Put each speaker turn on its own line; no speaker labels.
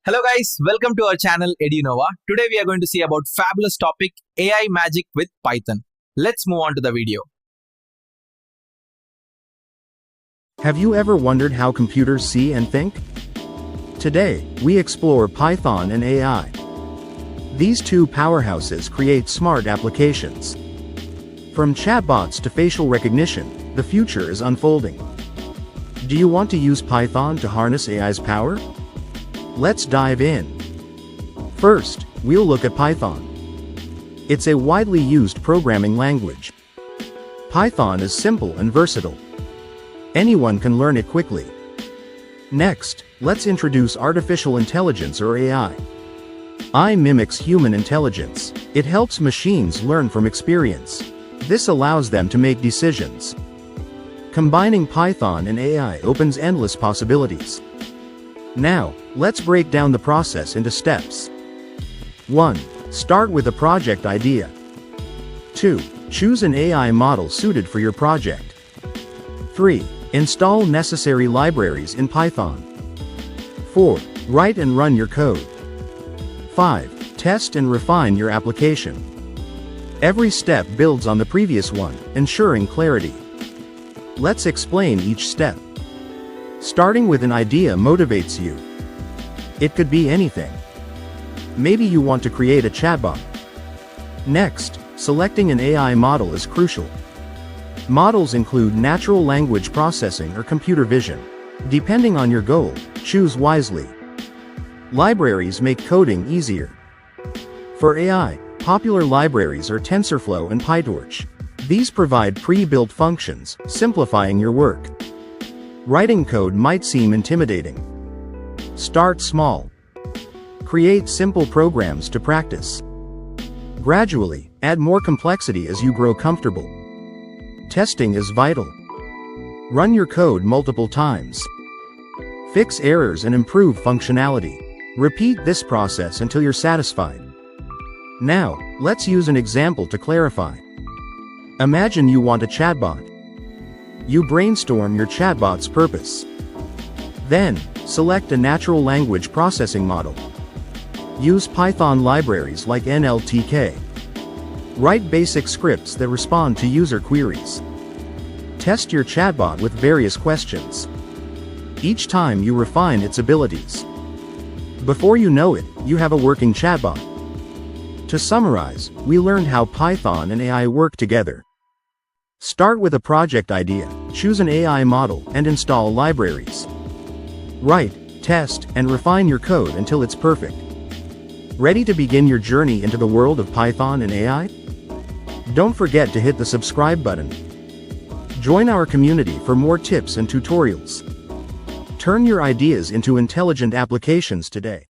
Hello guys, welcome to our channel EduNova. Today we are going to see about fabulous topic AI magic with Python. Let's move on to the video.
Have you ever wondered how computers see and think? Today, we explore Python and AI. These two powerhouses create smart applications. From chatbots to facial recognition, the future is unfolding. Do you want to use Python to harness AI's power? Let's dive in. First, we'll look at Python. It's a widely used programming language. Python is simple and versatile. Anyone can learn it quickly. Next, let's introduce artificial intelligence or AI. AI mimics human intelligence. It helps machines learn from experience. This allows them to make decisions. Combining Python and AI opens endless possibilities. Now, let's break down the process into steps. 1. Start with a project idea. 2. Choose an AI model suited for your project. 3. Install necessary libraries in Python. 4. Write and run your code. 5. Test and refine your application. Every step builds on the previous one, ensuring clarity. Let's explain each step. Starting with an idea motivates you. It could be anything. Maybe you want to create a chatbot. Next, selecting an AI model is crucial. Models include natural language processing or computer vision. Depending on your goal, choose wisely. Libraries make coding easier. For AI, popular libraries are TensorFlow and PyTorch. These provide pre-built functions, simplifying your work. Writing code might seem intimidating. Start small. Create simple programs to practice. Gradually, add more complexity as you grow comfortable. Testing is vital. Run your code multiple times. Fix errors and improve functionality. Repeat this process until you're satisfied. Now, let's use an example to clarify. Imagine you want a chatbot. You brainstorm your chatbot's purpose. Then, select a natural language processing model. Use Python libraries like NLTK. Write basic scripts that respond to user queries. Test your chatbot with various questions. Each time you refine its abilities. Before you know it, you have a working chatbot. To summarize, we learned how Python and AI work together. Start with a project idea, choose an AI model, and install libraries. Write, test, and refine your code until it's perfect. Ready to begin your journey into the world of Python and AI? Don't forget to hit the subscribe button. Join our community for more tips and tutorials. Turn your ideas into intelligent applications today.